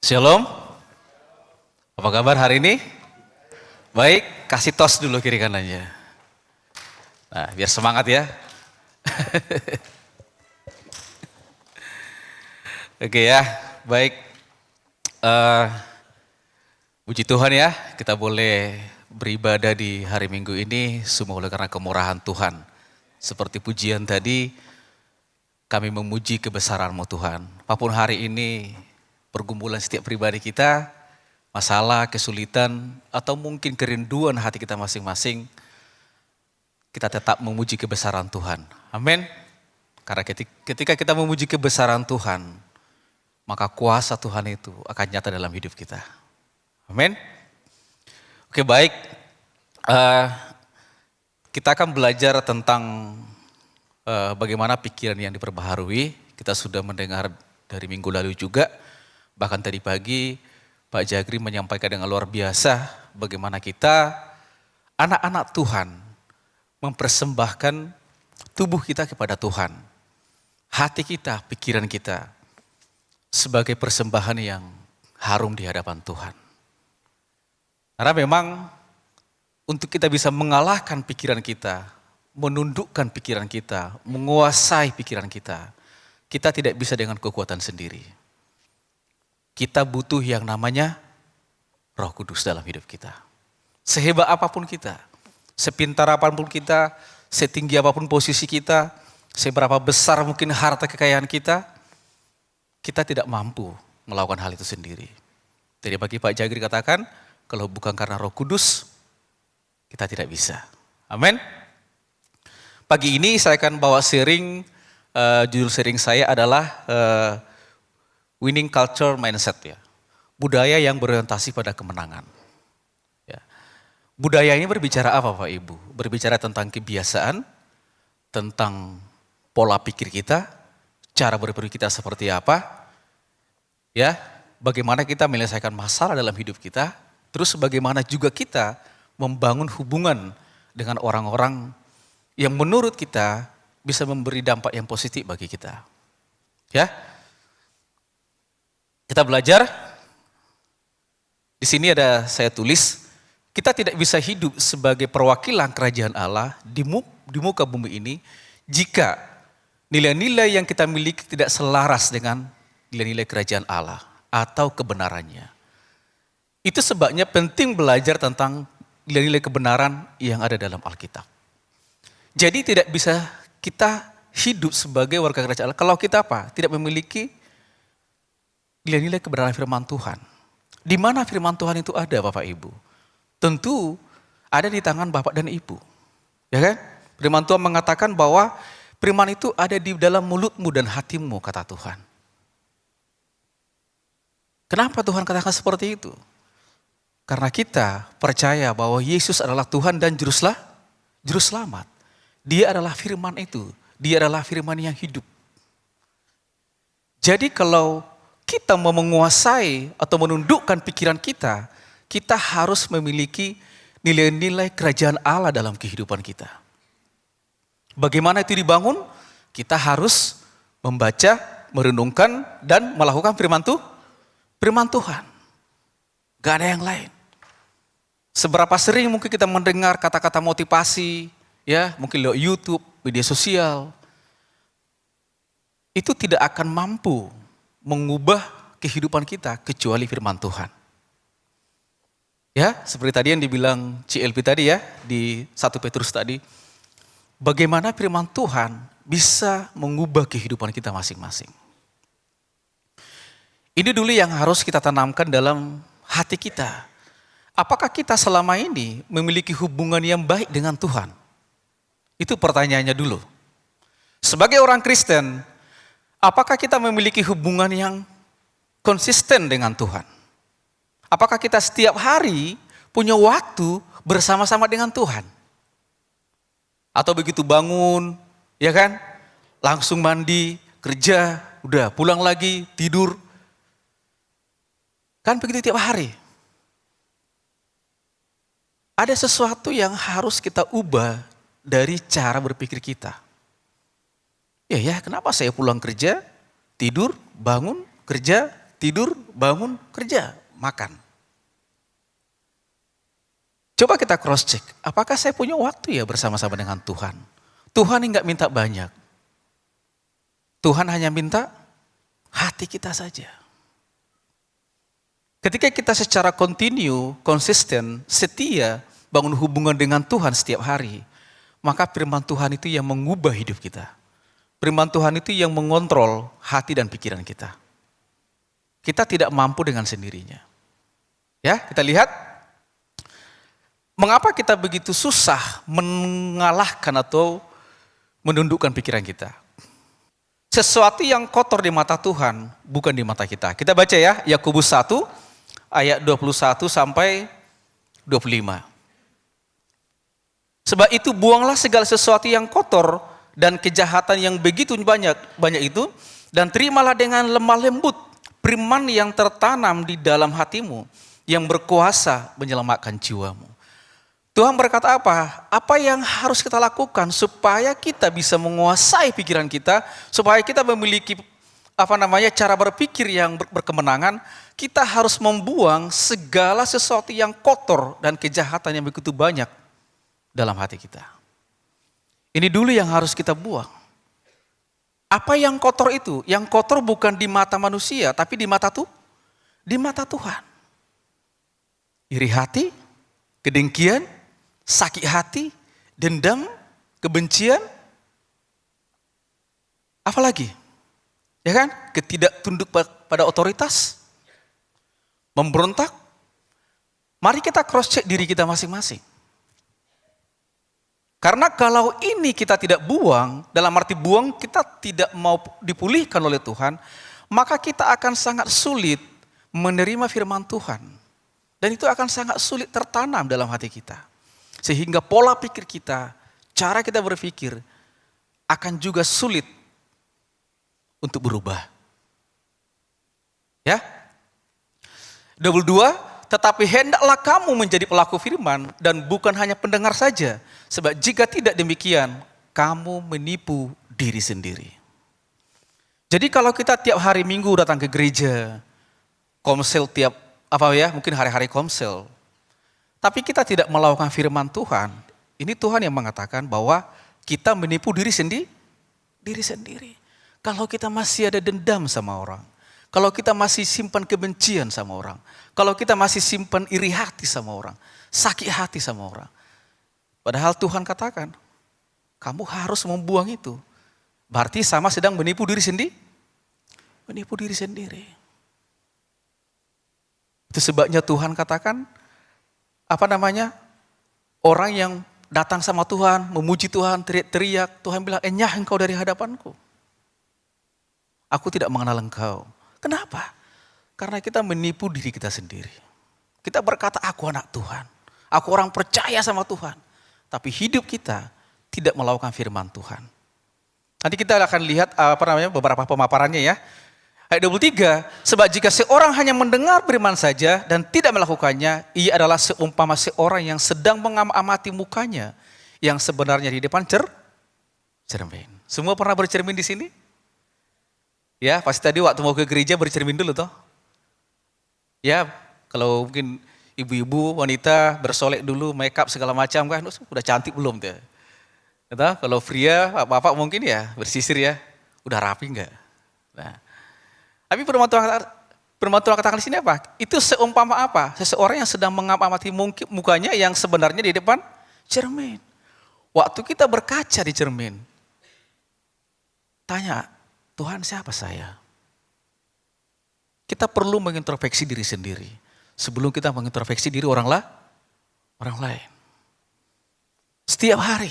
Shalom, apa kabar hari ini? Baik, kasih tos dulu kiri kanannya. Nah, biar semangat ya. Oke ya, baik. Eh, Puji Tuhan ya, kita boleh beribadah di hari Minggu ini semua oleh karena kemurahan Tuhan. Seperti pujian tadi, kami memuji kebesaran-Mu Tuhan. Apapun hari ini, pergumulan setiap pribadi kita, masalah, kesulitan, atau mungkin kerinduan hati kita masing-masing, kita tetap memuji kebesaran Tuhan. Amin. Karena ketika kita memuji kebesaran Tuhan, maka kuasa Tuhan itu akan nyata dalam hidup kita. Amin. Oke, baik. Kita akan belajar tentang bagaimana pikiran yang diperbaharui. Kita sudah mendengar dari minggu lalu juga, bahkan tadi pagi Pak Jagri menyampaikan dengan luar biasa bagaimana kita anak-anak Tuhan mempersembahkan tubuh kita kepada Tuhan. Hati kita, pikiran kita sebagai persembahan yang harum di hadapan Tuhan. Karena memang untuk kita bisa mengalahkan pikiran kita, menundukkan pikiran kita, menguasai pikiran kita, kita tidak bisa dengan kekuatan sendiri. Kita butuh yang namanya Roh Kudus dalam hidup kita. Sehebat apapun kita, sepintar apapun kita, setinggi apapun posisi kita, seberapa besar mungkin harta kekayaan kita tidak mampu melakukan hal itu sendiri. Jadi bagi Pak Jagri katakan, kalau bukan karena Roh Kudus, kita tidak bisa. Amin. Pagi ini saya akan bawa sharing, judul sharing saya adalah Winning Culture Mindset ya. Budaya yang berorientasi pada kemenangan. Ya. Budaya ini berbicara apa Pak Ibu? Berbicara tentang kebiasaan, tentang pola pikir kita, cara berpikir kita seperti apa, ya, bagaimana kita menyelesaikan masalah dalam hidup kita, terus bagaimana juga kita membangun hubungan dengan orang-orang yang menurut kita bisa memberi dampak yang positif bagi kita. Ya, kita belajar. Di sini ada saya tulis, kita tidak bisa hidup sebagai perwakilan kerajaan Allah di muka bumi ini jika nilai-nilai yang kita miliki tidak selaras dengan nilai-nilai kerajaan Allah atau kebenarannya. Itu sebabnya penting belajar tentang nilai-nilai kebenaran yang ada dalam Alkitab. Jadi tidak bisa kita hidup sebagai warga kerajaan Allah kalau kita apa? Tidak memiliki nilai-nilai kebenaran firman Tuhan. Di mana firman Tuhan itu ada Bapak Ibu? Tentu ada di tangan Bapak dan Ibu. Ya kan? Firman Tuhan mengatakan bahwa firman itu ada di dalam mulutmu dan hatimu, kata Tuhan. Kenapa Tuhan katakan seperti itu? Karena kita percaya bahwa Yesus adalah Tuhan dan juru selamat. Dia adalah firman itu. Dia adalah firman yang hidup. Jadi kalau kita mau menguasai atau menundukkan pikiran kita, kita harus memiliki nilai-nilai kerajaan Allah dalam kehidupan kita. Bagaimana itu dibangun? Kita harus membaca, merenungkan, dan melakukan firman Tuhan. Gak ada yang lain. Seberapa sering mungkin kita mendengar kata-kata motivasi, ya mungkin lewat YouTube, media sosial, itu tidak akan mampu mengubah kehidupan kita kecuali firman Tuhan. Ya, seperti tadi yang dibilang CLP tadi ya, di 1 Petrus tadi, bagaimana firman Tuhan bisa mengubah kehidupan kita masing-masing. Ini dulu yang harus kita tanamkan dalam hati kita. Apakah kita selama ini memiliki hubungan yang baik dengan Tuhan? Itu pertanyaannya dulu. Sebagai orang Kristen, apakah kita memiliki hubungan yang konsisten dengan Tuhan? Apakah kita setiap hari punya waktu bersama-sama dengan Tuhan? Atau begitu bangun, ya kan, langsung mandi, kerja, udah pulang lagi, tidur. Kan begitu tiap hari. Ada sesuatu yang harus kita ubah dari cara berpikir kita. Ya, kenapa saya pulang kerja, tidur, bangun, kerja, tidur, bangun, kerja, makan. Coba kita cross check, apakah saya punya waktu ya bersama-sama dengan Tuhan? Tuhan ini nggak minta banyak. Tuhan hanya minta hati kita saja. Ketika kita secara kontinu, konsisten, setia, bangun hubungan dengan Tuhan setiap hari, maka firman Tuhan itu yang mengubah hidup kita. Firman Tuhan itu yang mengontrol hati dan pikiran kita. Kita tidak mampu dengan sendirinya. Ya, kita lihat. Mengapa kita begitu susah mengalahkan atau menundukkan pikiran kita? Sesuatu yang kotor di mata Tuhan bukan di mata kita. Kita baca ya, Yakobus 1 ayat 21 sampai 25. Sebab itu buanglah segala sesuatu yang kotor dan kejahatan yang begitu banyak itu, dan terimalah dengan lemah lembut firman yang tertanam di dalam hatimu, yang berkuasa menyelamatkan jiwamu. Tuhan berkata apa? Apa yang harus kita lakukan supaya kita bisa menguasai pikiran kita, supaya kita memiliki cara berpikir yang berkemenangan, kita harus membuang segala sesuatu yang kotor dan kejahatan yang begitu banyak dalam hati kita. Ini dulu yang harus kita buang. Apa yang kotor itu? Yang kotor bukan di mata manusia, tapi di mata Tuhan. Iri hati, kedengkian, sakit hati, dendam, kebencian, apalagi? Ya kan? Ketidaktunduk pada otoritas, memberontak. Mari kita cross check diri kita masing-masing. Karena kalau ini kita tidak buang, dalam arti buang kita tidak mau dipulihkan oleh Tuhan, maka kita akan sangat sulit menerima firman Tuhan. Dan itu akan sangat sulit tertanam dalam hati kita. Sehingga pola pikir kita, cara kita berpikir akan juga sulit untuk berubah. Ya. 22, tetapi hendaklah kamu menjadi pelaku firman dan bukan hanya pendengar saja. Sebab jika tidak demikian, kamu menipu diri sendiri. Jadi kalau kita tiap hari Minggu datang ke gereja, komsel mungkin hari-hari komsel, tapi kita tidak melakukan firman Tuhan, ini Tuhan yang mengatakan bahwa kita menipu diri sendiri. Kalau kita masih ada dendam sama orang, kalau kita masih simpan kebencian sama orang, kalau kita masih simpan iri hati sama orang, sakit hati sama orang. Padahal Tuhan katakan, kamu harus membuang itu. Berarti sama sedang menipu diri sendiri. Menipu diri sendiri. Itu sebabnya Tuhan katakan, orang yang datang sama Tuhan, memuji Tuhan, teriak-teriak, Tuhan bilang, enyah engkau dari hadapanku. Aku tidak mengenal engkau. Kenapa? Karena kita menipu diri kita sendiri. Kita berkata, aku anak Tuhan. Aku orang percaya sama Tuhan. Tapi hidup kita tidak melakukan firman Tuhan. Nanti kita akan lihat beberapa pemaparannya ya. Ayat 23, sebab jika seorang hanya mendengar firman saja dan tidak melakukannya, ia adalah seumpama seorang yang sedang mengamati mukanya yang sebenarnya di depan cermin. Semua pernah bercermin di sini? Ya, pasti tadi waktu mau ke gereja bercermin dulu toh. Ya, kalau mungkin ibu-ibu, wanita bersolek dulu, make up segala macam kan, udah cantik belum tuh? Kalau pria, bapak mungkin ya bersisir ya, udah rapi enggak? Nah, tapi firman Tuhan katakan di sini apa? Itu seumpama apa? Seseorang yang sedang mengamati mukanya yang sebenarnya di depan cermin. Waktu kita berkaca di cermin, tanya, Tuhan siapa saya? Kita perlu mengintrospeksi diri sendiri sebelum kita mengintrospeksi diri orang lain. Setiap hari.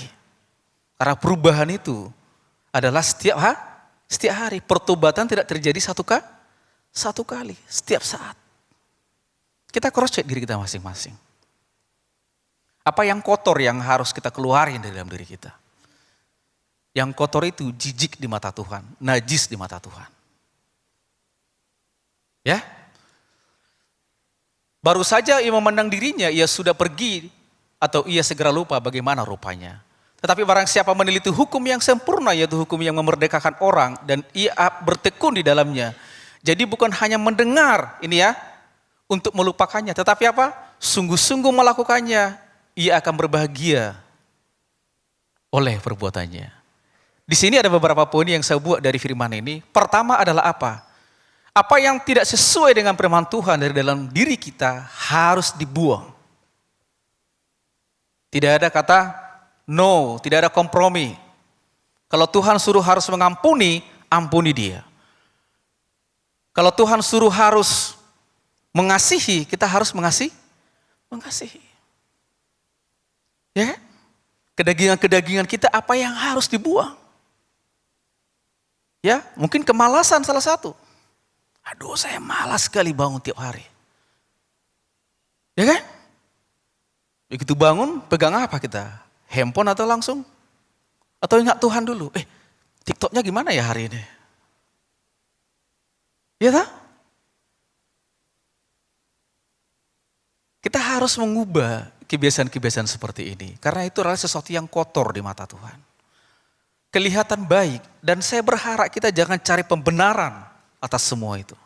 Karena perubahan itu adalah setiap hari. Pertobatan tidak terjadi satu kali, setiap saat. Kita cross check diri kita masing-masing. Apa yang kotor yang harus kita keluarin dari dalam diri kita? Yang kotor itu jijik di mata Tuhan, najis di mata Tuhan. Ya. Baru saja ia memandang dirinya, ia sudah pergi atau ia segera lupa bagaimana rupanya. Tetapi barang siapa meneliti hukum yang sempurna, yaitu hukum yang memerdekakan orang, dan ia bertekun di dalamnya, Jadi bukan hanya mendengar ini ya, untuk melupakannya, tetapi apa? Sungguh-sungguh melakukannya, ia akan berbahagia oleh perbuatannya. Di sini ada beberapa poin yang saya buat dari firman ini. Pertama adalah apa? Apa yang tidak sesuai dengan firman Tuhan dari dalam diri kita harus dibuang. Tidak ada kata no, tidak ada kompromi. Kalau Tuhan suruh harus mengampuni, ampuni dia. Kalau Tuhan suruh harus mengasihi, kita harus mengasihi. Ya kan? Kedagingan-kedagingan kita apa yang harus dibuang? Ya, mungkin kemalasan salah satu. Aduh, saya malas sekali bangun tiap hari. Ya kan? Begitu bangun, pegang apa kita? Handphone atau langsung? Atau ingat Tuhan dulu? TikToknya gimana ya hari ini? Ya tak? Kita harus mengubah kebiasaan-kebiasaan seperti ini. Karena itu adalah sesuatu yang kotor di mata Tuhan. Kelihatan baik. Dan saya berharap kita jangan cari pembenaran atas semua itu.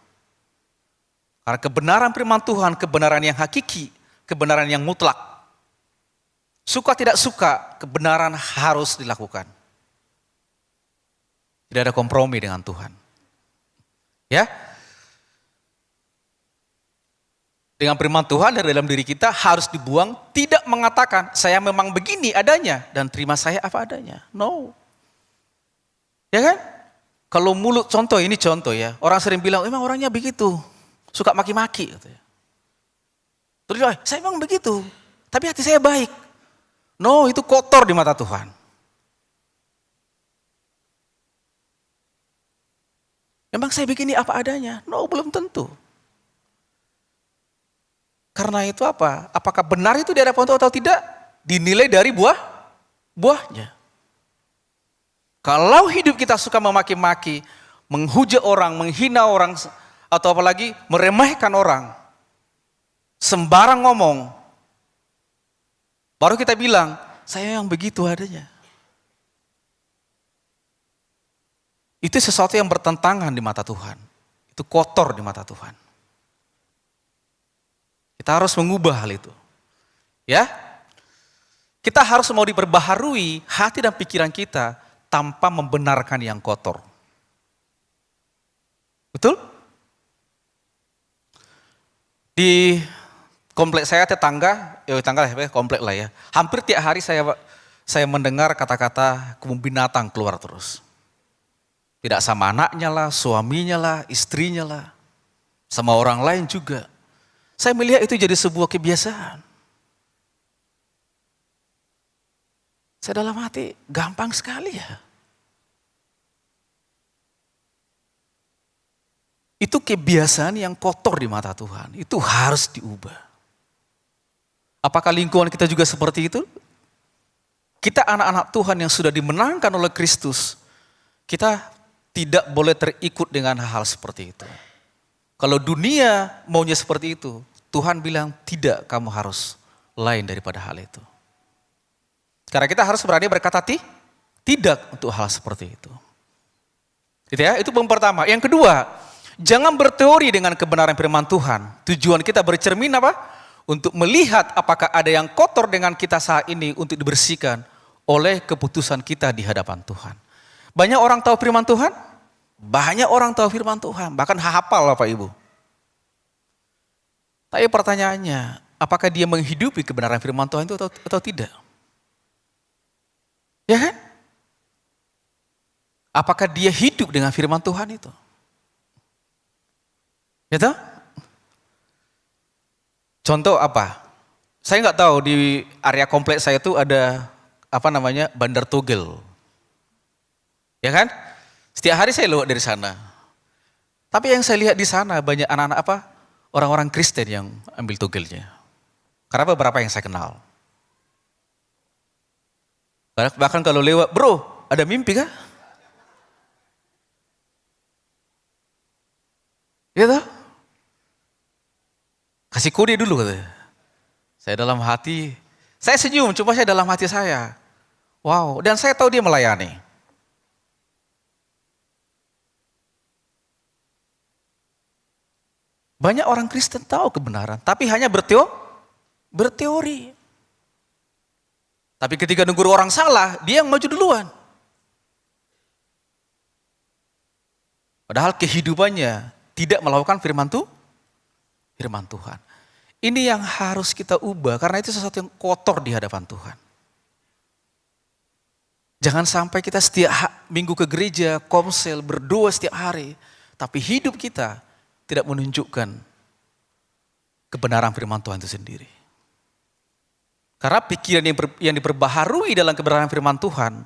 Karena kebenaran firman Tuhan, kebenaran yang hakiki, kebenaran yang mutlak. Suka tidak suka, kebenaran harus dilakukan. Tidak ada kompromi dengan Tuhan. Ya, dengan firman Tuhan dari dalam diri kita harus dibuang, tidak mengatakan saya memang begini adanya dan terima saya apa adanya. No. Ya kan? Kalau mulut contoh ya, orang sering bilang emang orangnya begitu, suka maki-maki katanya. Terus saya memang begitu, tapi hati saya baik. No, itu kotor di mata Tuhan. Memang saya begini apa adanya? No, belum tentu. Karena itu apa? Apakah benar itu di hadapan Tuhan atau tidak? Dinilai dari buahnya. Kalau hidup kita suka memaki-maki, menghujat orang, menghina orang, atau apalagi meremehkan orang, sembarang ngomong, baru kita bilang, saya yang begitu adanya. Itu sesuatu yang bertentangan di mata Tuhan. Itu kotor di mata Tuhan. Kita harus mengubah hal itu. Ya. Kita harus mau diperbaharui hati dan pikiran kita tanpa membenarkan yang kotor. Betul? Di komplek saya komplek lah ya. Hampir tiap hari saya mendengar kata-kata kebun binatang keluar terus. Tidak sama anaknya lah, suaminya lah, istrinya lah. Sama orang lain juga. Saya melihat itu jadi sebuah kebiasaan. Saya dalam hati, gampang sekali ya. Itu kebiasaan yang kotor di mata Tuhan. Itu harus diubah. Apakah lingkungan kita juga seperti itu? Kita anak-anak Tuhan yang sudah dimenangkan oleh Kristus. Kita tidak boleh terikut dengan hal seperti itu. Kalau dunia maunya seperti itu, Tuhan bilang tidak, kamu harus lain daripada hal itu. Karena kita harus berani berkata tidak untuk hal seperti itu. Gitu ya, itu yang pertama. Yang kedua, jangan berteori dengan kebenaran firman Tuhan. Tujuan kita bercermin apa? Untuk melihat apakah ada yang kotor dengan kita saat ini untuk dibersihkan oleh keputusan kita di hadapan Tuhan. Banyak orang tahu firman Tuhan? Banyak orang tahu firman Tuhan, bahkan hafal Bapak Ibu. Tapi pertanyaannya, apakah dia menghidupi kebenaran firman Tuhan itu atau tidak? Ya kan? Apakah dia hidup dengan firman Tuhan itu? Ya toh? Contoh apa? Saya nggak tahu di area kompleks saya itu ada Bandar Togel. Ya kan? Setiap hari saya lewat dari sana. Tapi yang saya lihat di sana banyak anak-anak orang-orang Kristen yang ambil togelnya. Karena beberapa yang saya kenal. Bahkan kalau lewat, bro, ada mimpi kah? Ya toh? Kasih kode dulu katanya. Saya dalam hati, saya senyum, cuma saya dalam hati saya. Wow, dan saya tahu dia melayani. Banyak orang Kristen tahu kebenaran, tapi hanya berteori. Tapi ketika negur orang salah, dia yang maju duluan. Padahal kehidupannya tidak melakukan firman Tuhan. Ini yang harus kita ubah, karena itu sesuatu yang kotor di hadapan Tuhan. Jangan sampai kita setiap minggu ke gereja, komsel, berdoa setiap hari, tapi hidup kita tidak menunjukkan kebenaran firman Tuhan itu sendiri. Karena pikiran yang diperbaharui dalam kebenaran firman Tuhan,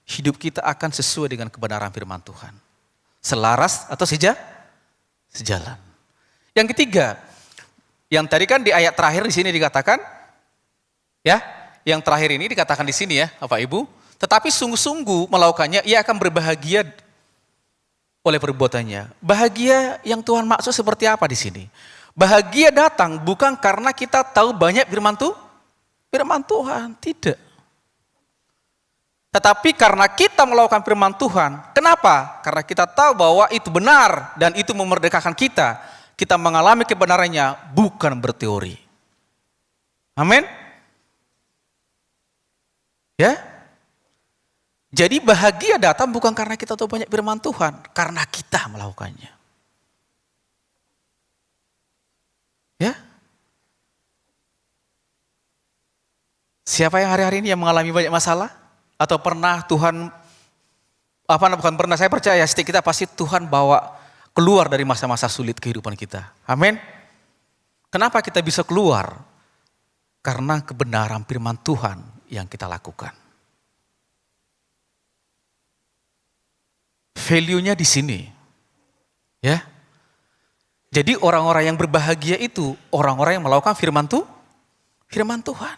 hidup kita akan sesuai dengan kebenaran firman Tuhan. Selaras atau sejalan. Yang ketiga, yang tadi kan di ayat terakhir di sini dikatakan, ya, yang terakhir ini dikatakan di sini ya, Bapak Ibu, tetapi sungguh-sungguh melakukannya, ia akan berbahagia oleh perbuatannya. Bahagia yang Tuhan maksud seperti apa di sini? Bahagia datang bukan karena kita tahu banyak firman Tuhan, tidak. Tetapi karena kita melakukan firman Tuhan, kenapa? Karena kita tahu bahwa itu benar dan itu memerdekakan kita. Kita mengalami kebenarannya, bukan berteori. Amin. Ya. Jadi bahagia datang bukan karena kita tahu banyak firman Tuhan, karena kita melakukannya. Ya. Siapa yang hari-hari ini yang mengalami banyak masalah? Atau pernah Tuhan, bukan pernah, saya percaya setiap kita pasti Tuhan bawa keluar dari masa-masa sulit kehidupan kita. Amin. Kenapa kita bisa keluar? Karena kebenaran firman Tuhan yang kita lakukan. Value-nya di sini. Ya. Jadi orang-orang yang berbahagia itu orang-orang yang melakukan firman Tuhan.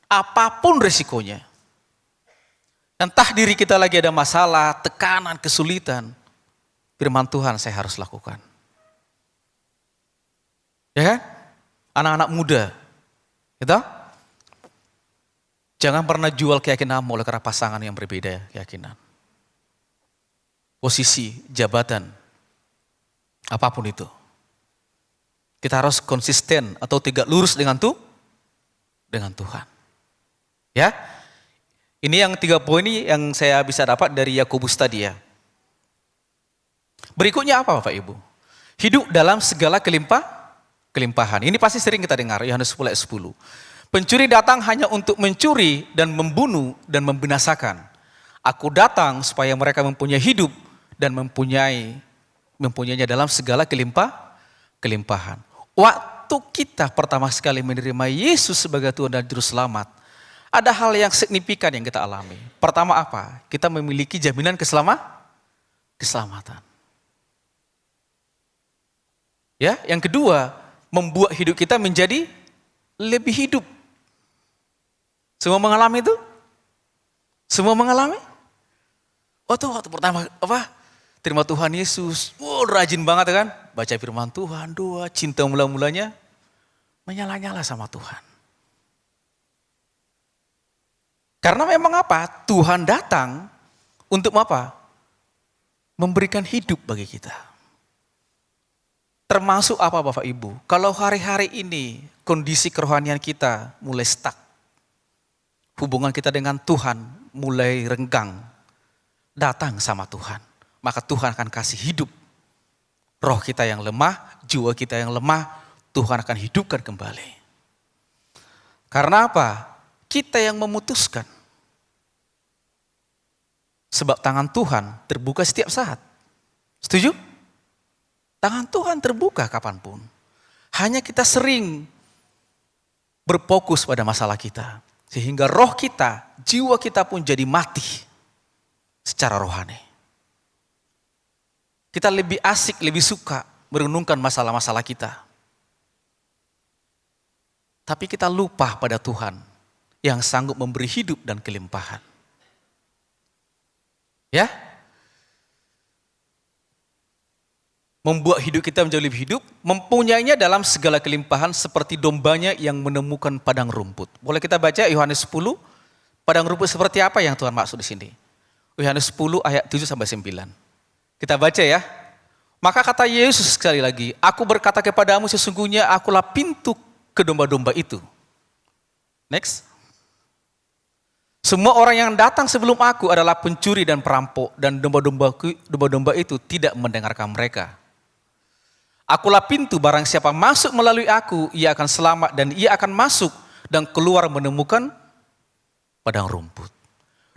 Apapun resikonya. Entah diri kita lagi ada masalah, tekanan, kesulitan, firman Tuhan saya harus lakukan. Ya kan? Anak-anak muda, gitu? Jangan pernah jual keyakinanmu oleh karena pasangan yang berbeda keyakinan. Posisi, jabatan, apapun itu. Kita harus konsisten atau tegak lurus dengan Tuhan. Ya, ini yang 3 poin ini yang saya bisa dapat dari Yakobus tadi ya. Berikutnya apa Bapak Ibu? Hidup dalam segala kelimpahan. Ini pasti sering kita dengar, Yohanes 10 ayat 10. Pencuri datang hanya untuk mencuri dan membunuh dan membinasakan. Aku datang supaya mereka mempunyai hidup dan mempunyainya dalam segala kelimpahan. Waktu kita pertama sekali menerima Yesus sebagai Tuhan dan Juru Selamat, ada hal yang signifikan yang kita alami. Pertama apa? Kita memiliki jaminan keselamatan. Ya, yang kedua, membuat hidup kita menjadi lebih hidup. Semua mengalami itu? Semua mengalami? Waktu pertama terima Tuhan Yesus, rajin banget kan? Baca firman Tuhan, doa, cinta mula-mulanya menyala-nyala sama Tuhan. Karena memang apa? Tuhan datang untuk apa? Memberikan hidup bagi kita. Termasuk apa Bapak Ibu? Kalau hari-hari ini kondisi kerohanian kita mulai stuck. Hubungan kita dengan Tuhan mulai renggang. Datang sama Tuhan. Maka Tuhan akan kasih hidup. Roh kita yang lemah, jiwa kita yang lemah, Tuhan akan hidupkan kembali. Karena apa? Kita yang memutuskan. Sebab tangan Tuhan terbuka setiap saat. Setuju? Tangan Tuhan terbuka kapanpun. Hanya kita sering berfokus pada masalah kita. Sehingga roh kita, jiwa kita pun jadi mati secara rohani. Kita lebih asik, lebih suka merenungkan masalah-masalah kita. Tapi kita lupa pada Tuhan yang sanggup memberi hidup dan kelimpahan. Ya, membuat hidup kita menjadi lebih hidup, mempunyainya dalam segala kelimpahan seperti dombanya yang menemukan padang rumput. Boleh kita baca Yohanes 10, padang rumput seperti apa yang Tuhan maksud di sini? Yohanes 10 ayat 7 sampai 9. Kita baca ya. Maka kata Yesus sekali lagi, aku berkata kepadamu sesungguhnya akulah pintu ke domba-domba itu. Next. Semua orang yang datang sebelum aku adalah pencuri dan perampok dan domba-domba itu tidak mendengarkan mereka. Akulah pintu, barang siapa masuk melalui aku, ia akan selamat dan ia akan masuk dan keluar menemukan padang rumput.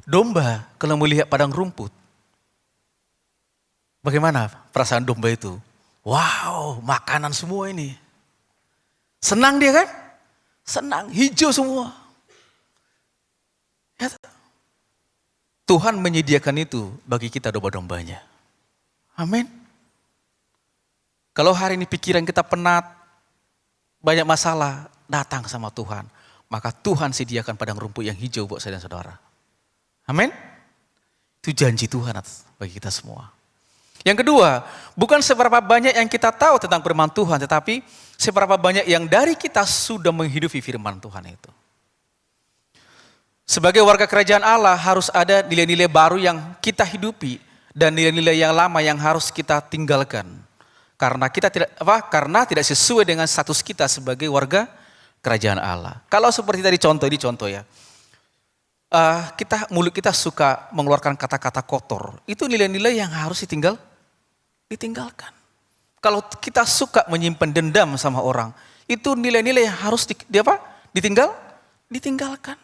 Domba kalau melihat padang rumput, bagaimana perasaan domba itu? Wow, makanan semua ini. Senang dia kan? Senang, hijau semua. Ya, Tuhan menyediakan itu bagi kita domba-dombanya. Amin. Kalau hari ini pikiran kita penat, banyak masalah, datang sama Tuhan. Maka Tuhan sediakan padang rumput yang hijau buat saya dan saudara. Amin. Itu janji Tuhan bagi kita semua. Yang kedua, bukan seberapa banyak yang kita tahu tentang firman Tuhan, tetapi seberapa banyak yang dari kita sudah menghidupi firman Tuhan itu. Sebagai warga kerajaan Allah harus ada nilai-nilai baru yang kita hidupi dan nilai-nilai yang lama yang harus kita tinggalkan. Karena tidak sesuai dengan status kita sebagai warga kerajaan Allah. Kalau seperti tadi contoh ya. Mulut kita suka mengeluarkan kata-kata kotor. Itu nilai-nilai yang harus ditinggalkan. Kalau kita suka menyimpan dendam sama orang, itu nilai-nilai yang harus ditinggalkan.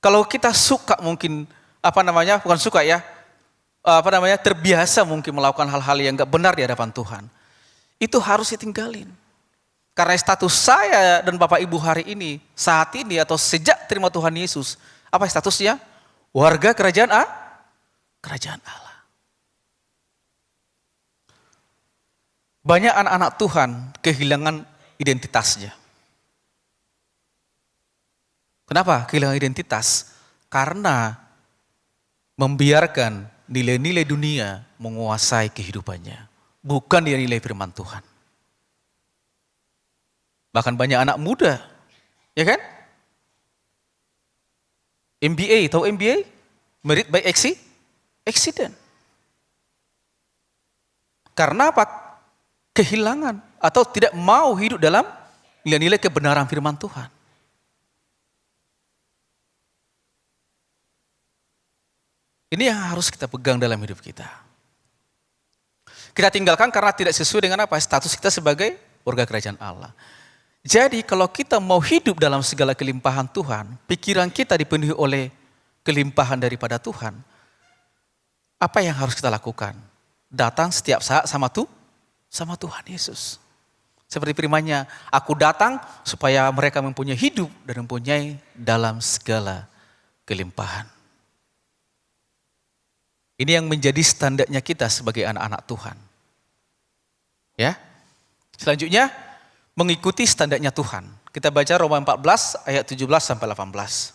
Kalau kita suka mungkin terbiasa mungkin melakukan hal-hal yang enggak benar di hadapan Tuhan, itu harus ditinggalin. Karena status saya dan Bapak Ibu hari ini, saat ini atau sejak terima Tuhan Yesus, apa statusnya? Warga kerajaan Allah. Banyak anak-anak Tuhan kehilangan identitasnya. Kenapa kehilangan identitas? Karena membiarkan nilai-nilai dunia menguasai kehidupannya. Bukan nilai-nilai firman Tuhan. Bahkan banyak anak muda, ya kan? MBA, tahu MBA? Merit by accident. Karena apa? Kehilangan atau tidak mau hidup dalam nilai-nilai kebenaran firman Tuhan. Ini yang harus kita pegang dalam hidup kita. Kita tinggalkan karena tidak sesuai dengan apa? Status kita sebagai warga kerajaan Allah. Jadi kalau kita mau hidup dalam segala kelimpahan Tuhan, pikiran kita dipenuhi oleh kelimpahan daripada Tuhan, apa yang harus kita lakukan? Datang setiap saat sama Tuhan Yesus. Seperti firman-Nya, aku datang supaya mereka mempunyai hidup dan mempunyai dalam segala kelimpahan. Ini yang menjadi standarnya kita sebagai anak-anak Tuhan. Ya. Selanjutnya, mengikuti standarnya Tuhan. Kita baca Roma 14 ayat 17 sampai 18.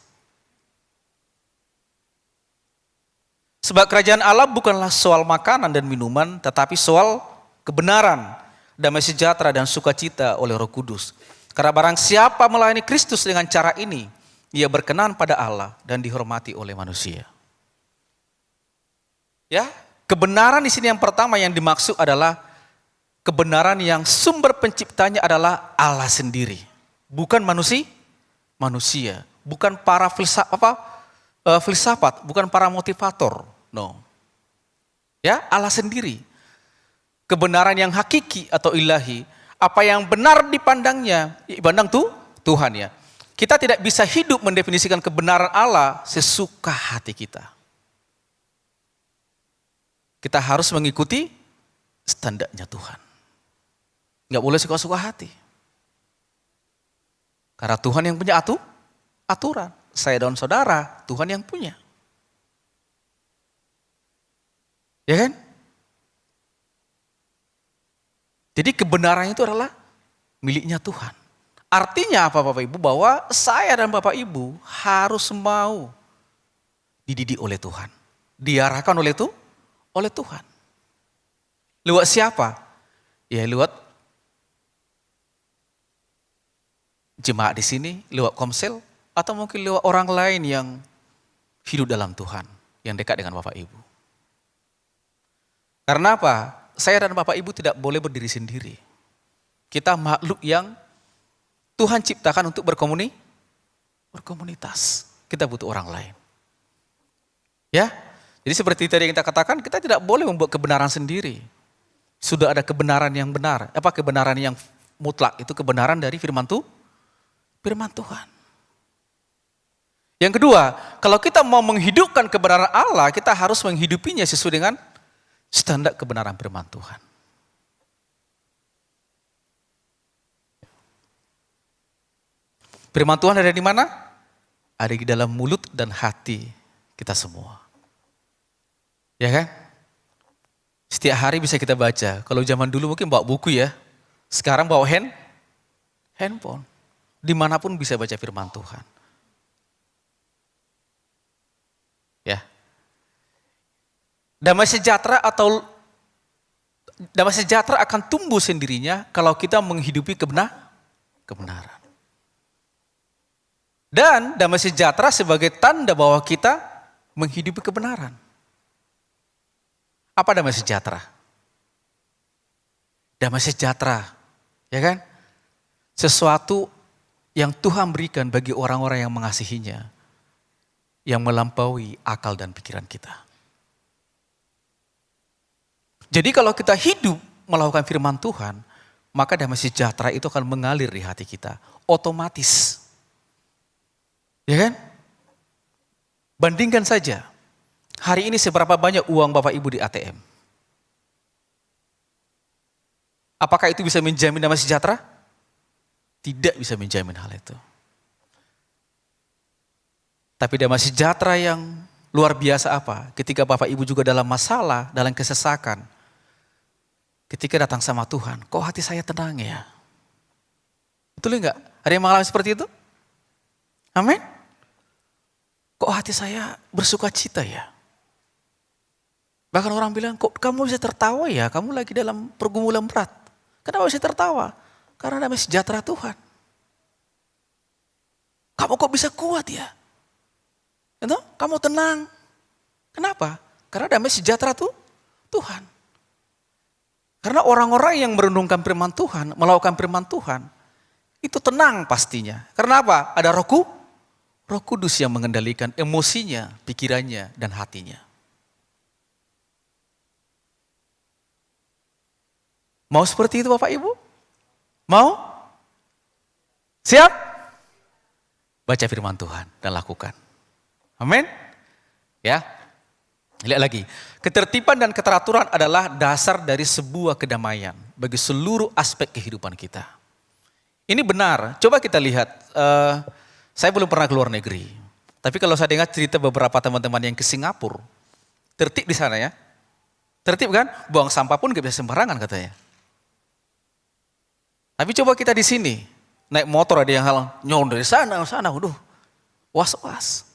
Sebab kerajaan Allah bukanlah soal makanan dan minuman, tetapi soal kebenaran, damai sejahtera dan sukacita oleh Roh Kudus. Karena barang siapa melayani Kristus dengan cara ini, ia berkenan pada Allah dan dihormati oleh manusia. Ya, kebenaran di sini yang pertama yang dimaksud adalah kebenaran yang sumber penciptanya adalah Allah sendiri, bukan manusia, bukan para filsafat, bukan para motivator, no. Ya, Allah sendiri. Kebenaran yang hakiki atau ilahi, apa yang benar dipandangnya, Tuhan ya. Kita tidak bisa hidup mendefinisikan kebenaran Allah sesuka hati kita. Kita harus mengikuti standarnya Tuhan. Enggak boleh suka-suka hati. Karena Tuhan yang punya aturan. Saya dan saudara, Tuhan yang punya. Ya kan? Jadi kebenaran itu adalah miliknya Tuhan. Artinya apa Bapak Ibu? Bahwa saya dan Bapak Ibu harus mau dididik oleh Tuhan. Diarahkan oleh Tuhan. Lewat siapa? Ya lewat jemaat di sini, lewat komsel, atau mungkin lewat orang lain yang hidup dalam Tuhan, yang dekat dengan Bapak Ibu. Karena apa? saya dan Bapak Ibu tidak boleh berdiri sendiri. Kita makhluk yang Tuhan ciptakan untuk berkomunitas. Kita butuh orang lain. Ya, jadi seperti tadi yang kita katakan, kita tidak boleh membuat kebenaran sendiri. Sudah ada kebenaran yang benar. Apa kebenaran yang mutlak? Itu kebenaran dari firman Tuhan. Yang kedua, kalau kita mau menghidupkan kebenaran Allah, kita harus menghidupinya sesuai dengan standar kebenaran firman Tuhan. Firman Tuhan ada di mana? Ada di dalam mulut dan hati kita semua. Ya kan? Setiap hari bisa kita baca. Kalau zaman dulu mungkin bawa buku ya. Sekarang bawa handphone. Dimanapun bisa baca firman Tuhan. Ya. Damai sejahtera akan tumbuh sendirinya kalau kita menghidupi kebenaran. Dan damai sejahtera sebagai tanda bahwa kita menghidupi kebenaran. Apa damai sejahtera? Damai sejahtera, ya kan? Sesuatu yang Tuhan berikan bagi orang-orang yang mengasihinya, yang melampaui akal dan pikiran kita. Jadi kalau kita hidup melakukan firman Tuhan, maka damai sejahtera itu akan mengalir di hati kita, otomatis. Ya kan? Bandingkan saja, hari ini seberapa banyak uang Bapak Ibu di ATM? Apakah itu bisa menjamin damai sejahtera? Tidak bisa menjamin hal itu. Tapi damai sejahtera yang luar biasa apa? Ketika Bapak Ibu juga dalam masalah, dalam kesesakan. Ketika datang sama Tuhan, kok hati saya tenang ya? Betul enggak? Ada yang mengalami seperti itu? Amin? Kok hati saya bersuka cita ya? Bahkan orang bilang, kok kamu bisa tertawa ya? Kamu lagi dalam pergumulan berat. Kenapa bisa tertawa? Karena damai sejahtera Tuhan. Kamu kok bisa kuat ya? Kamu tenang. Kenapa? Karena damai sejahtera Tuhan. Karena orang-orang yang merenungkan firman Tuhan, melakukan firman Tuhan, itu tenang pastinya. Karena apa? Ada Roh Kudus yang mengendalikan emosinya, pikirannya, dan hatinya. Mau seperti itu Bapak Ibu? Mau? Siap? Baca firman Tuhan dan lakukan. Amin? Ya. Lihat lagi. Ketertiban dan keteraturan adalah dasar dari sebuah kedamaian bagi seluruh aspek kehidupan kita. Ini benar. Coba kita lihat. Saya belum pernah ke luar negeri. Tapi kalau saya dengar cerita beberapa teman-teman yang ke Singapura, tertib di sana ya. Tertib kan? Buang sampah pun gak bisa sembarangan katanya. Tapi coba kita di sini, naik motor ada yang halang, nyondol dari sana, waduh, was-was.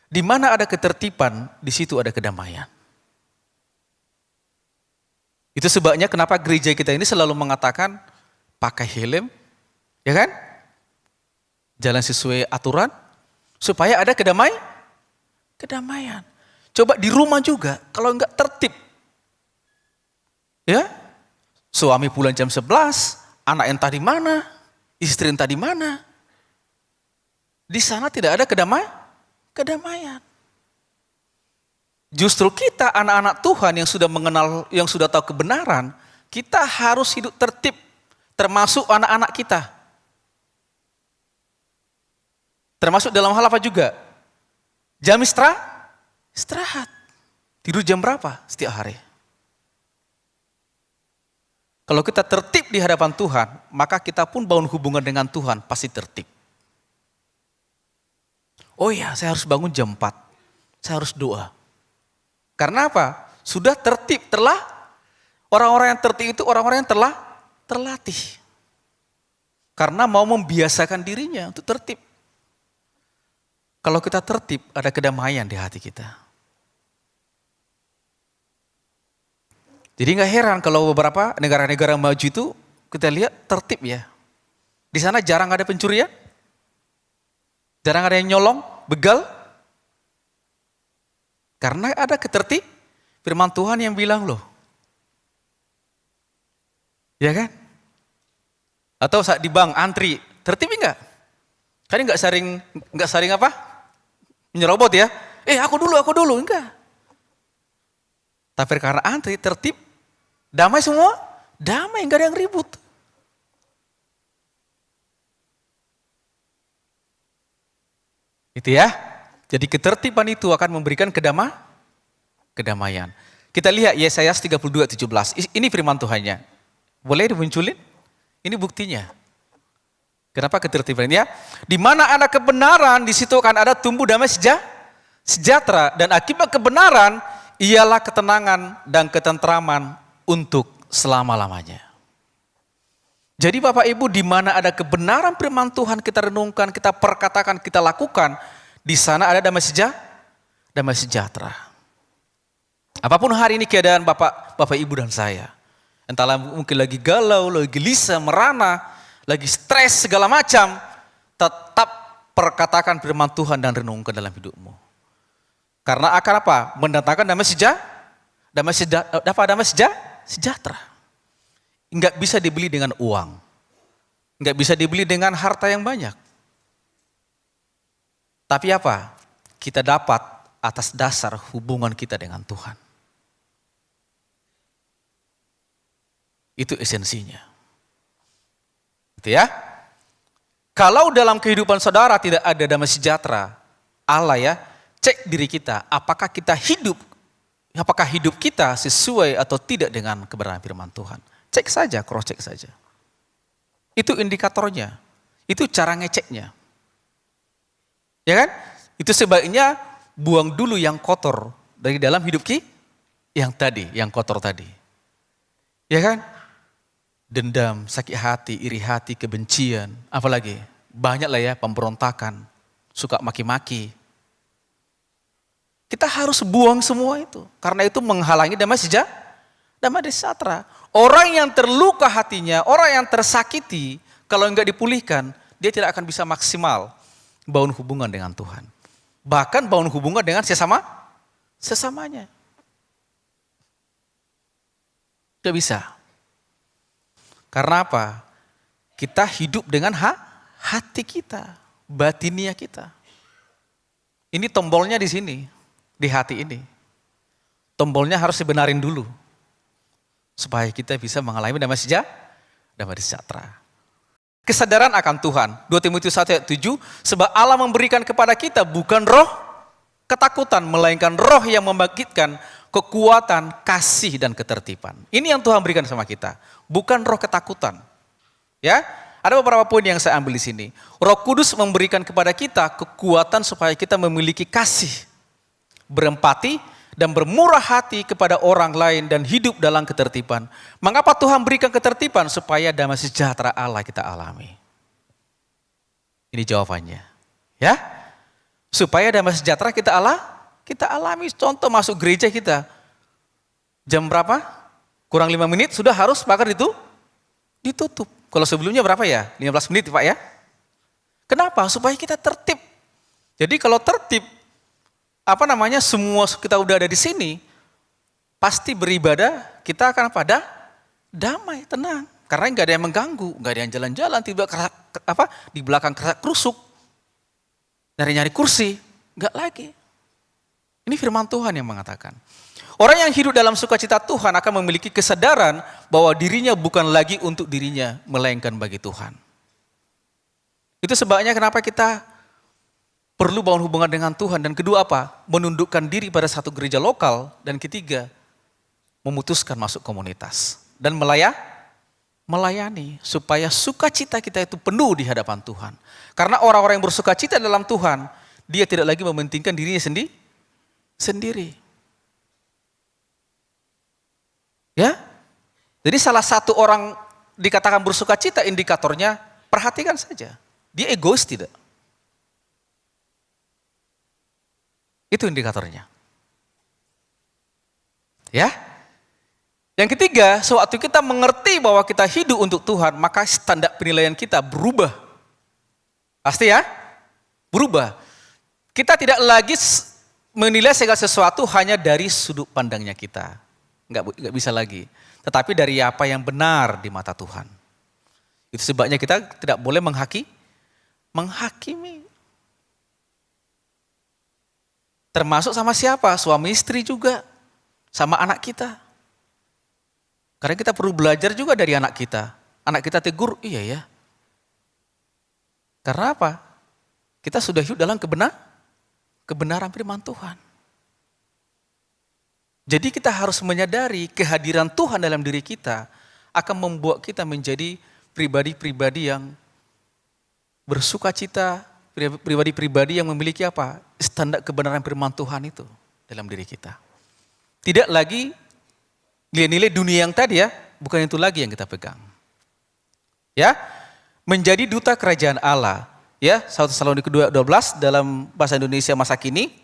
Di mana ada ketertiban, di situ ada kedamaian. Itu sebabnya kenapa gereja kita ini selalu mengatakan pakai helm, ya kan? Jalan sesuai aturan, supaya ada kedamaian. Coba di rumah juga, kalau enggak tertib. Ya, suami pulang jam 11, anak entah di mana, istri entah di mana. Di sana tidak ada kedamaian. Justru kita anak-anak Tuhan yang sudah mengenal, yang sudah tahu kebenaran, kita harus hidup tertib, termasuk anak-anak kita. Termasuk dalam hal apa juga? Jam istirahat. Tidur jam berapa setiap hari? Kalau kita tertib di hadapan Tuhan, maka kita pun bangun hubungan dengan Tuhan pasti tertib. Oh ya, saya harus bangun jam 4. Saya harus doa. Karena apa? Sudah tertib, orang-orang yang tertib itu orang-orang yang terlatih. Karena mau membiasakan dirinya untuk tertib. Kalau kita tertib, ada kedamaian di hati kita. Jadi nggak heran kalau beberapa negara-negara maju itu kita lihat tertib ya. Di sana jarang ada pencurian, jarang ada yang nyolong, begal. Karena ada ketertib, firman Tuhan yang bilang loh, Ya kan? Atau saat di bank antri, tertib enggak? Kan enggak saring apa? Menyerobot ya. Aku dulu, enggak. Tapi karena antri tertib, damai semua, damai, enggak ada yang ribut. Itu ya. Jadi ketertiban itu akan memberikan kedamaian. Kita lihat Yesaya 32:17. Ini firman Tuhannya. Boleh dimunculin? Ini buktinya. Kenapa ketertiban ya? Di mana ada kebenaran, di situ akan ada tumbuh damai sejahtera, dan akibat kebenaran ialah ketenangan dan ketentraman untuk selama-lamanya. Jadi Bapak Ibu, di mana ada kebenaran firman Tuhan kita renungkan, kita perkatakan, kita lakukan, di sana ada damai sejahtera. Apapun hari ini keadaan Bapak Ibu dan saya, entahlah mungkin lagi galau, lagi gelisah, merana, lagi stres segala macam, tetap perkatakan firman Tuhan dan renungkan dalam hidupmu. Karena akan apa? Mendatangkan damai sejahtera. Enggak bisa dibeli dengan uang. Enggak bisa dibeli dengan harta yang banyak. Tapi apa? Kita dapat atas dasar hubungan kita dengan Tuhan. Itu esensinya. Gitu ya. Kalau dalam kehidupan saudara tidak ada damai sejahtera, Allah ya, cek diri kita, apakah hidup kita sesuai atau tidak dengan kebenaran firman Tuhan. Cek saja, cross check saja. Itu indikatornya. Itu cara ngeceknya. Ya kan? Itu sebaiknya buang dulu yang kotor dari dalam hidup yang kotor tadi. Ya kan? Dendam, sakit hati, iri hati, kebencian, apalagi banyak lah ya pemberontakan, suka maki-maki. Kita harus buang semua itu, karena itu menghalangi damai sejahtera. Orang yang terluka hatinya, orang yang tersakiti, kalau enggak dipulihkan, dia tidak akan bisa maksimal bangun hubungan dengan Tuhan. Bahkan bangun hubungan dengan sesamanya. Tidak bisa. Karena apa? Kita hidup dengan hati kita, batinia kita. Ini tombolnya di sini, di hati ini. Tombolnya harus dibenarin dulu. Supaya kita bisa mengalami damai sejahtera. Kesadaran akan Tuhan. 2 Timotius 1:7, sebab Allah memberikan kepada kita bukan roh ketakutan, melainkan roh yang membangkitkan kekuatan, kasih, dan ketertiban. Ini yang Tuhan berikan sama kita. Bukan roh ketakutan. Ya, ada beberapa poin yang saya ambil di sini. Roh Kudus memberikan kepada kita kekuatan supaya kita memiliki kasih, berempati, dan bermurah hati kepada orang lain dan hidup dalam ketertiban. Mengapa Tuhan berikan ketertiban? Supaya damai sejahtera Allah kita alami. Ini jawabannya. Ya, supaya damai sejahtera kita alami. Contoh masuk gereja kita. Jam berapa? Kurang 5 menit sudah harus pagar itu ditutup. Kalau sebelumnya berapa ya? 15 menit Pak ya. Kenapa? Supaya kita tertib. Jadi kalau tertib, semua kita udah ada di sini, pasti beribadah, kita akan damai, tenang. Karena nggak ada yang mengganggu, nggak ada yang jalan-jalan, di belakang kerusuk, nyari-nyari kursi, nggak lagi. Ini firman Tuhan yang mengatakan. Orang yang hidup dalam sukacita Tuhan akan memiliki kesadaran bahwa dirinya bukan lagi untuk dirinya, melainkan bagi Tuhan. Itu sebabnya kenapa kita perlu bangun hubungan dengan Tuhan. Dan kedua apa? Menundukkan diri pada satu gereja lokal. Dan ketiga, memutuskan masuk komunitas. Dan melayani supaya sukacita kita itu penuh di hadapan Tuhan. Karena orang-orang yang bersukacita dalam Tuhan, dia tidak lagi mementingkan dirinya sendiri. Ya, jadi salah satu orang dikatakan bersukacita, indikatornya perhatikan saja. Dia egois tidak? Itu indikatornya. Ya. Yang ketiga, sewaktu kita mengerti bahwa kita hidup untuk Tuhan, maka standar penilaian kita berubah. Pasti ya? Berubah. Kita tidak lagi menilai segala sesuatu hanya dari sudut pandangnya kita. Enggak bisa lagi. tetapi dari apa yang benar di mata Tuhan. Itu sebabnya kita tidak boleh menghakimi. Termasuk sama siapa? Suami istri juga, sama anak kita. Karena kita perlu belajar juga dari anak kita. Anak kita tegur, iya ya. Karena apa? Kita sudah hidup dalam kebenaran firman Tuhan. Jadi kita harus menyadari kehadiran Tuhan dalam diri kita akan membuat kita menjadi pribadi-pribadi yang bersuka cita, pribadi-pribadi yang memiliki apa? Standar kebenaran firman Tuhan itu dalam diri kita. Tidak lagi nilai-nilai dunia yang tadi ya, bukan itu lagi yang kita pegang. Ya, menjadi duta kerajaan Allah. Ya, 1 Tesalonika 2:12 dalam bahasa Indonesia masa kini.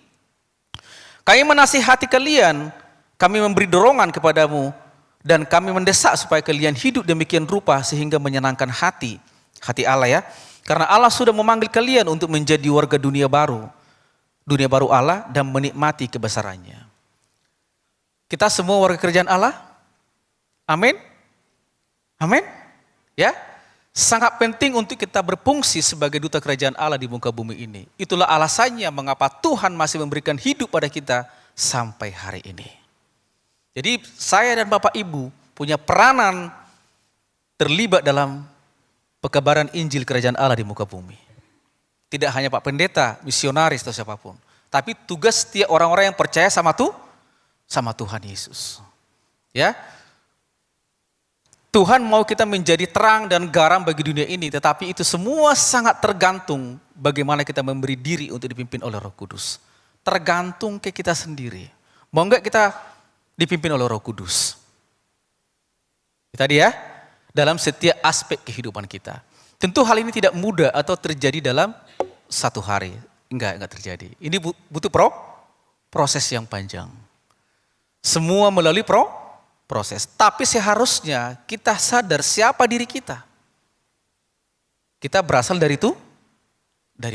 Kami menasihati kalian, kami memberi dorongan kepadamu, dan kami mendesak supaya kalian hidup demikian rupa sehingga menyenangkan hati Allah ya. Karena Allah sudah memanggil kalian untuk menjadi warga dunia baru Allah dan menikmati kebesarannya. Kita semua warga kerajaan Allah? Amin? Amin? Ya? Sangat penting untuk kita berfungsi sebagai duta kerajaan Allah di muka bumi ini. Itulah alasannya mengapa Tuhan masih memberikan hidup pada kita sampai hari ini. Jadi saya dan Bapak Ibu punya peranan terlibat dalam pekabaran Injil Kerajaan Allah di muka bumi. Tidak hanya Pak Pendeta, misionaris atau siapapun. Tapi tugas setiap orang-orang yang percaya sama Tuhan Yesus. Ya, Tuhan mau kita menjadi terang dan garam bagi dunia ini. Tetapi itu semua sangat tergantung bagaimana kita memberi diri untuk dipimpin oleh Roh Kudus. Tergantung ke kita sendiri. Mau enggak kita dipimpin oleh Roh Kudus? Tadi ya, dalam setiap aspek kehidupan kita. Tentu hal ini tidak mudah atau terjadi dalam satu hari. Enggak terjadi. Ini butuh proses yang panjang. Semua melalui proses. Tapi seharusnya kita sadar siapa diri kita. Kita berasal dari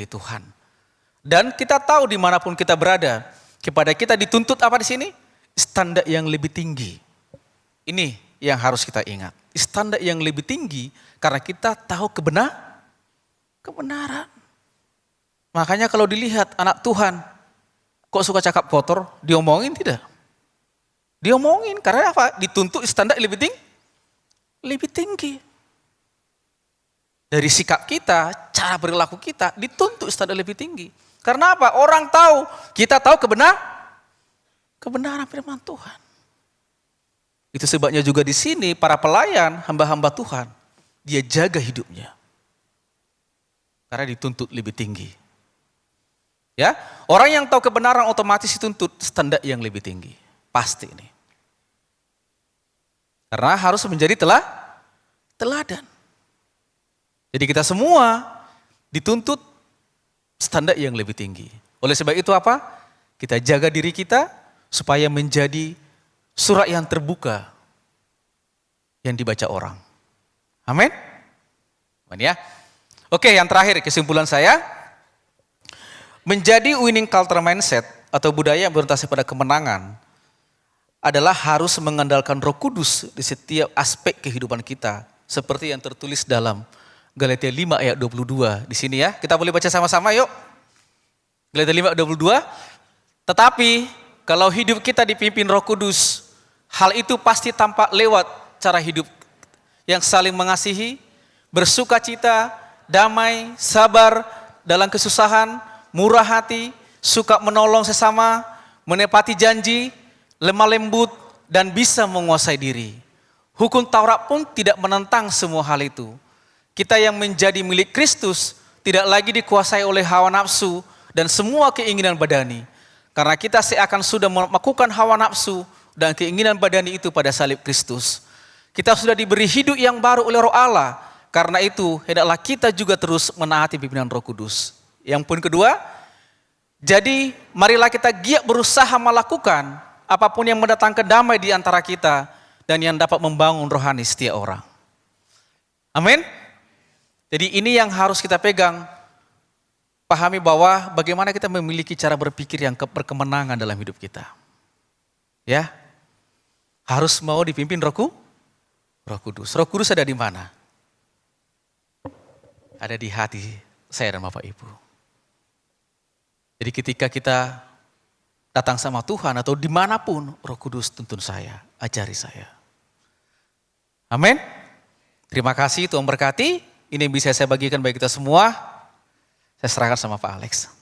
Tuhan. Dan kita tahu dimanapun kita berada. Kepada kita dituntut apa di sini? Standar yang lebih tinggi. Ini yang harus kita ingat. Standar yang lebih tinggi karena kita tahu kebenaran. Makanya kalau dilihat anak Tuhan kok suka cakap kotor, diomongin tidak? Diomongin karena apa? Dituntut standar lebih tinggi. Dari sikap kita, cara perilaku kita dituntut standar lebih tinggi. Karena apa? Orang tahu, kita tahu kebenaran firman Tuhan. Itu sebabnya juga di sini para pelayan, hamba-hamba Tuhan, dia jaga hidupnya. Karena dituntut lebih tinggi. Ya, orang yang tahu kebenaran otomatis dituntut standar yang lebih tinggi. Pasti ini. Karena harus menjadi teladan. Jadi kita semua dituntut standar yang lebih tinggi. Oleh sebab itu apa? Kita jaga diri kita supaya menjadi surat yang terbuka yang dibaca orang. Amin? Amin ya. Oke, yang terakhir kesimpulan saya. Menjadi winning culture mindset atau budaya yang berorientasi pada kemenangan adalah harus mengandalkan Roh Kudus di setiap aspek kehidupan kita. Seperti yang tertulis dalam Galatia 5 ayat 22 di sini ya. Kita boleh baca sama-sama yuk. Galatia 5 ayat 22. Tetapi kalau hidup kita dipimpin Roh Kudus, hal itu pasti tampak lewat cara hidup yang saling mengasihi, bersuka cita, damai, sabar dalam kesusahan, murah hati, suka menolong sesama, menepati janji, lemah lembut, dan bisa menguasai diri. Hukum Taurat pun tidak menentang semua hal itu. Kita yang menjadi milik Kristus tidak lagi dikuasai oleh hawa nafsu dan semua keinginan badani. Karena kita seakan sudah melakukan hawa nafsu dan keinginan badani itu pada salib Kristus. Kita sudah diberi hidup yang baru oleh Roh Allah. Karena itu, hendaklah kita juga terus menaati pimpinan Roh Kudus. Yang poin kedua, jadi marilah kita giat berusaha melakukan apapun yang mendatangkan damai di antara kita dan yang dapat membangun rohani setiap orang. Amin. Jadi ini yang harus kita pegang. Pahami bahwa bagaimana kita memiliki cara berpikir yang berkemenangan dalam hidup kita. Ya. Harus mau dipimpin Roh Roh Kudus. Roh Kudus ada di mana? Ada di hati saya dan Bapak Ibu. Jadi ketika kita datang sama Tuhan atau dimanapun, Roh Kudus tuntun saya, ajari saya. Amin. Terima kasih, Tuhan berkati. Ini yang bisa saya bagikan bagi kita semua. Saya serahkan sama Pak Alex.